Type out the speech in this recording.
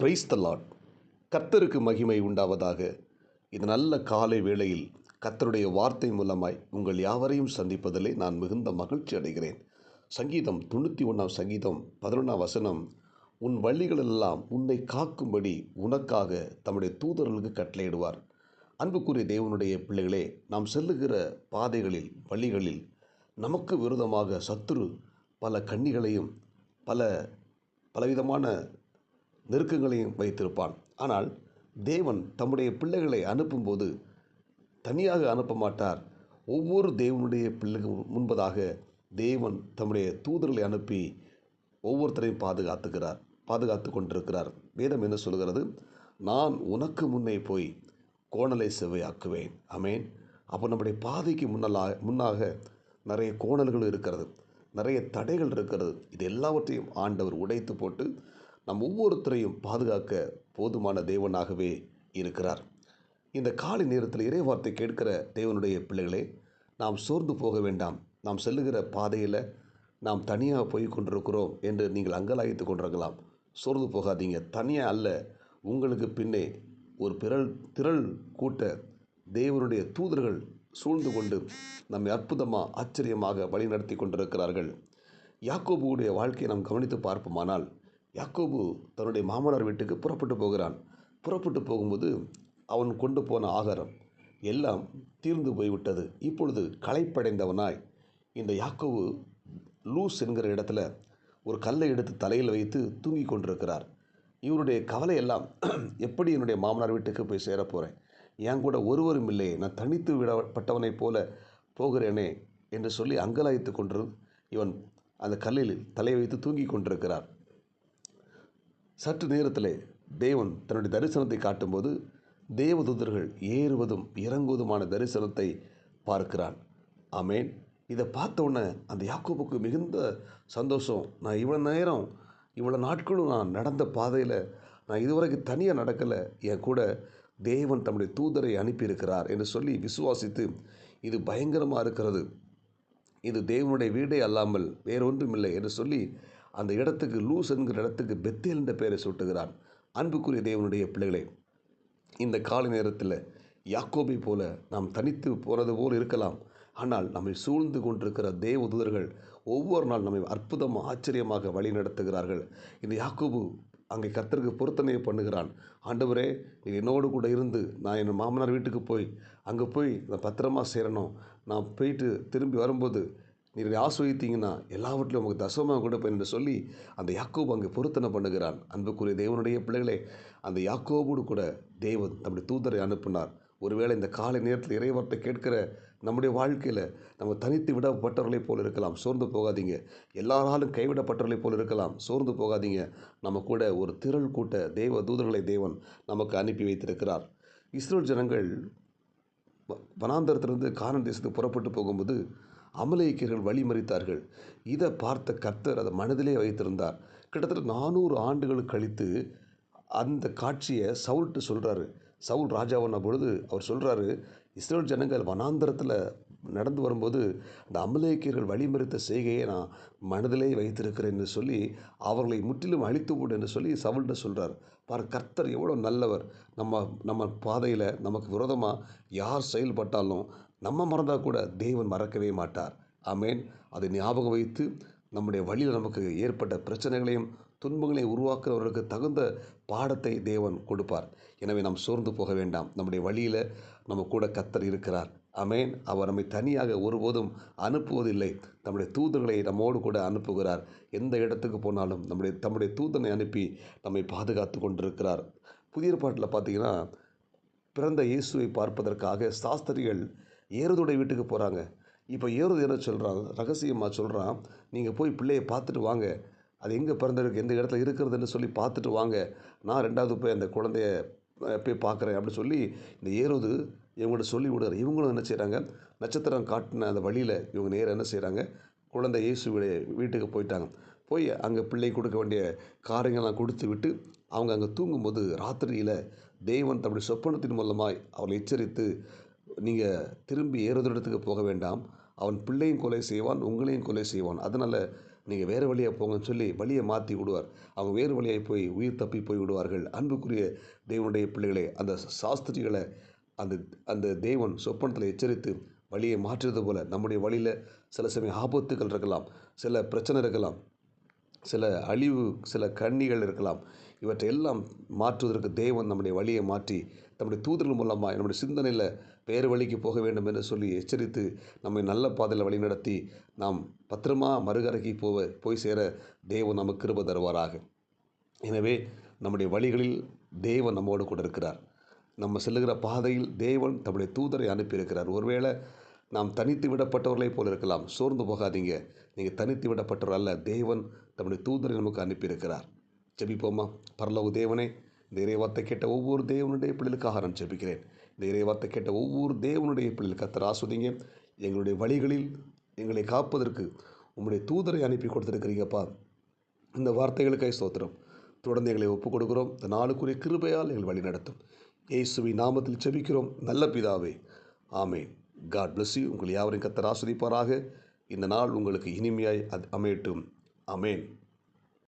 Praise the Lord. கர்த்தருக்கு மகிமை உண்டாவதாக. இது நல்ல காலை வேளையில் கர்த்தருடைய வார்த்தை மூலமாய் உங்கள் யாவரையும் சந்திப்பதிலே நான் மிகுந்த மகிழ்ச்சி அடைகிறேன். சங்கீதம் 91 சங்கீதம் 11 உன் வழிகளெல்லாம் உன்னை காக்கும்படி உனக்காக தம்முடைய தூதர்களுக்கு கட்டளையிடுவார். அன்புக்குரிய தேவனுடைய பிள்ளைகளே, நாம் செல்லுகிற பாதைகளில் வழிகளில் நமக்கு விரோதமாக சத்துரு பல கண்ணிகளையும் பலவிதமான நெருக்கங்களையும் வைத்திருப்பான். ஆனால் தேவன் தம்முடைய பிள்ளைகளை அனுப்பும்போது தனியாக அனுப்ப மாட்டார். ஒவ்வொரு தேவனுடைய பிள்ளைகள் முன்பதாக தேவன் தம்முடைய தூதர்களை அனுப்பி ஒவ்வொருத்தரையும் பாதுகாத்து கொண்டிருக்கிறார். வேதம் என்ன சொல்கிறது? நான் உனக்கு முன்னே போய் கோணலை செவ்வையாக்குவேன். ஆமேன். அப்போ நம்முடைய பாதைக்கு முன்னாக நிறைய கோணல்கள் இருக்கிறது, நிறைய தடைகள் இருக்கிறது. இது எல்லாவற்றையும் ஆண்டவர் உடைத்து போட்டு நம் ஒவ்வொருத்தரையும் பாதுகாக்க போதுமான தேவனாகவே இருக்கிறார். இந்த காலை நேரத்தில் இறைவார்த்தை கேட்கிற தேவனுடைய பிள்ளைகளே, நாம் சோர்ந்து போக வேண்டாம். நாம் செல்லுகிற பாதையில் நாம் தனியாக போய் கொண்டிருக்கிறோம் என்று நீங்கள் அங்கலாய்த்து கொண்டிருக்கலாம். சோர்ந்து போகாதீங்க. தனியாக அல்ல, உங்களுக்கு பின்னே ஒரு திரள் கூட்ட தேவனுடைய தூதர்கள் சூழ்ந்து கொண்டு நம்மை அற்புதமாக ஆச்சரியமாக வழிநடத்தி கொண்டிருக்கிறார்கள். யாக்கோபுடைய வாழ்க்கையை நாம் கவனித்து பார்ப்போமானால், யாக்கோபு தன்னுடைய மாமனார் வீட்டுக்கு புறப்பட்டு போகும்போது அவன் கொண்டு போன ஆகாரம் எல்லாம் தீர்ந்து போய்விட்டது. இப்பொழுது களைப்படைந்தவனாய் இந்த யாக்கோபு லூஸ் என்கிற இடத்துல ஒரு கல்லை எடுத்து தலையில் வைத்து தூங்கி கொண்டிருக்கிறார். இவருடைய கவலை எல்லாம், எப்படி என்னுடைய மாமனார் வீட்டுக்கு போய் சேரப்போகிறேன், என் கூட ஒருவரும் இல்லையே, நான் தனித்து விடப்பட்டவனைப் போல போகிறேனே என்று சொல்லி அங்கலாய்த்து கொண்டு இவன் அந்த கல்லில் தலையை வைத்து தூங்கி கொண்டிருக்கிறார். சற்று நேரத்தில் தேவன் தன்னுடைய தரிசனத்தை காட்டும்போது தேவதூதர்கள் ஏறுவதும் இறங்குவதுமான தரிசனத்தை பார்க்கிறான். ஆமேன். இதை பார்த்தவுடனே அந்த யாக்கோபுக்கு மிகுந்த சந்தோஷம். நான் இவ்வளோ நாட்களும் நான் நடந்த பாதையில் நான் இதுவரைக்கும் தனியாக நடக்கலை, என் கூட தேவன் தம்முடைய தூதரை அனுப்பியிருக்கிறார் என்று சொல்லி விசுவாசித்து, இது பயங்கரமாக இருக்கிறது, இது தேவனுடைய வீடே அல்லாமல் வேறொன்றுமில்லை என்று சொல்லி அந்த இடத்துக்கு, லூஸ் என்கிற இடத்துக்கு பெத்தேல் என்ற பெயரை சூட்டுகிறான். அன்புக்குரிய தேவனுடைய பிள்ளைகளே, இந்த காலை நேரத்தில் யாக்கோபை போல நாம் தனித்து போனது போல் இருக்கலாம். ஆனால் நம்மை சூழ்ந்து கொண்டிருக்கிற தேவ தூதர்கள் ஒவ்வொரு நாள் நம்மை அற்புதமாக ஆச்சரியமாக வழி நடத்துகிறார்கள். இந்த யாக்கோபு அங்கே கர்த்தருக்கு பொருத்தனை பண்ணுகிறான். ஆண்டவரே, என்னோடு கூட இருந்து நான் என் மாமனார் வீட்டுக்கு அங்கே போய் நான் பத்திரமா சேரணும். நான் போயிட்டு திரும்பி வரும்போது நீர் ஆஸ்வதித்தீங்கன்னா எல்லாவற்றிலும் உங்களுக்கு தசமாக கொடுப்பேன் என்று சொல்லி அந்த யாக்கோபு அங்கே பொருத்தனை பண்ணுகிறான். அன்புக்குரிய தேவனுடைய பிள்ளைகளே, அந்த யாக்கோபோடு கூட தேவன் தம்முடைய தூதரை அனுப்பினார். ஒருவேளை இந்த காலை நேரத்தில் இறைவார்த்தை கேட்கிற நம்முடைய வாழ்க்கையில் நம்ம தனித்து விடப்பட்டவர்களைப் போல் இருக்கலாம். சோர்ந்து போகாதீங்க. எல்லாராலும் கைவிடப்பட்டவர்களைப் போல் இருக்கலாம். சோர்ந்து போகாதீங்க. நம்ம கூட ஒரு திரள் கூட்ட தேவ தூதர்களை தேவன் நமக்கு அனுப்பி வைத்திருக்கிறார். இஸ்ரேல் ஜனங்கள் வனாந்தரத்திலிருந்து கானான் தேசத்துக்கு புறப்பட்டு போகும்போது அமலேக்கியர்கள் வழிமறித்தார்கள். இதை பார்த்த கர்த்தர் அதை மனதிலே வைத்திருந்தார். கிட்டத்தட்ட 400 ஆண்டுகள் கழித்து அந்த காட்சியை சவுல்ட்டு சொல்கிறாரு. சவுல் ராஜாவான பொழுது அவர் சொல்கிறாரு, இஸ்ரேல் ஜனங்கள் வனாந்தரத்தில் நடந்து வரும்போது அந்த அமலேக்கியர்கள் வழிமறித்த செய்கையை நான் மனதிலே வைத்திருக்கிறேன் என்று சொல்லி அவர்களை முற்றிலும் அழித்து போடு என்று சொல்லி சவுல்ட்ட சொல்கிறார். கர்த்தர் எவ்வளோ நல்லவர். நம்ம பாதையில் நமக்கு விரோதமாக யார் செயல்பட்டாலும் நம்ம மறந்தால் கூட தேவன் மறக்கவே மாட்டார். ஆமேன். அதை ஞாபகம் வைத்து நம்முடைய வழியில் நமக்கு ஏற்பட்ட பிரச்சனைகளையும் துன்பங்களையும் உருவாக்குறவர்களுக்கு தகுந்த பாடத்தை தேவன் கொடுப்பார். எனவே நாம் சோர்ந்து போக வேண்டாம். நம்முடைய வழியில் நம்ம கூட கர்த்தர் இருக்கிறார். ஆமேன். அவர் நம்மை தனியாக ஒருபோதும் அனுப்புவதில்லை. நம்முடைய தூதர்களை நம்மோடு கூட அனுப்புகிறார். எந்த இடத்துக்கு போனாலும் தம்முடைய தூதனை அனுப்பி நம்மை பாதுகாத்து கொண்டிருக்கிறார். புதிய ஏற்பாட்டில் பார்த்தீங்கன்னா, பிறந்த இயேசுவை பார்ப்பதற்காக சாஸ்திரிகள் ஏரோதுடைய வீட்டுக்கு போகிறாங்க. இப்போ ஏரோது என்ன சொல்கிறான், ரகசியமாக சொல்கிறான், நீங்கள் போய் பிள்ளையை பார்த்துட்டு வாங்க, அது எங்கே பிறந்திருக்கு, எந்த இடத்துல இருக்கிறதுன்னு சொல்லி பார்த்துட்டு வாங்க, நான் 2வது போய் அந்த குழந்தைய போய் பார்க்குறேன் அப்படின்னு சொல்லி இந்த ஏரோது இவங்கள்ட்ட சொல்லி விடுறாரு. இவங்களும் என்ன செய்கிறாங்க, நட்சத்திரம் காட்டின அந்த வழியில் இவங்க நேராக என்ன செய்கிறாங்க, குழந்தை இயேசுடைய வீட்டுக்கு போயிட்டாங்க. போய் அங்கே பிள்ளை கொடுக்க வேண்டிய காரியங்கள்லாம் கொடுத்து விட்டு அவங்க அங்கே தூங்கும்போது ராத்திரியில் தேவன் தம்முடைய சொப்பனத்தின் மூலமாய் அவளை எச்சரித்து, நீங்கள் திரும்பி ஏறுதல் இடத்துக்கு போக வேண்டாம், அவன் பிள்ளையும் கொலை செய்வான், உங்களையும் கொலை செய்வான், அதனால் நீங்கள் வேறு வழியாக போங்கன்னு சொல்லி வழியை மாற்றி விடுவார். அவங்க வேறு வழியாக போய் உயிர் தப்பி போய் விடுவார்கள். அன்புக்குரிய தேவனுடைய பிள்ளைகளே, அந்த சாஸ்திரிகளை அந்த அந்த தேவன் சொப்பனத்தில் எச்சரித்து வழியை மாற்றுறது போல நம்முடைய வழியில் சில சமயம் ஆபத்துகள் இருக்கலாம், சில பிரச்சனை இருக்கலாம், சில அழிவு, சில கண்ணிகள் இருக்கலாம். இவற்றையெல்லாம் மாற்றுவதற்கு தேவன் நம்முடைய வழியை மாற்றி நம்முடைய தூதர்கள் மூலமாக நம்முடைய சிந்தனையில் வேறு வழிக்கு போக வேண்டும் என்று சொல்லி எச்சரித்து நம்மை நல்ல பாதையில் வழிநடத்தி நாம் பத்திரமா மறுகரைக்கு போய் சேர தேவன் நமக்கு கிருபை தருவாராக. எனவே நம்முடைய வழிகளில் தேவன் நம்மோடு கூட இருக்கிறார். நம்ம செல்லுகிற பாதையில் தேவன் தம்முடைய தூதரை அனுப்பியிருக்கிறார். ஒருவேளை நாம் தனித்து விடப்பட்டவர்களைப் போல இருக்கலாம். சோர்ந்து போகாதீங்க. நீங்கள் தனித்து விடப்பட்டவர் அல்ல. தேவன் தம்முடைய தூதரை நமக்கு அனுப்பியிருக்கிறார். ஜெபிப்போமா? பரலோக தேவனே, இந்த இறைவார்த்தை கேட்ட ஒவ்வொரு தேவனுடைய பிள்ளைகளுக்காக நான் ஜெபிக்கிறேன். இந்த இறைவார்த்தை கேட்ட ஒவ்வொரு தேவனுடைய பிள்ளைகள் கர்த்தர் ஆஸ்வதிங்க. எங்களுடைய வழிகளில் எங்களை காப்பதற்கு உம்முடைய தூதரை அனுப்பி கொடுத்துருக்கிறீங்கப்பா. இந்த வார்த்தைகளுக்காய் ஸ்தோத்திரம். தொடர்ந்து எங்களை ஒப்புக் கொடுக்கிறோம். இந்த நாளுக்குரிய கிருபையால் எங்கள் வழி நடத்தும். இயேசுவின் நாமத்தில் ஜெபிக்கிறோம் நல்ல பிதாவே, ஆமென். God bless you. உங்கள் யாவரையும் கர்த்தர் ஆஸ்வதிப்பாராக. இந்த நாள் உங்களுக்கு இனிமையாய் அமையட்டும். ஆமென்.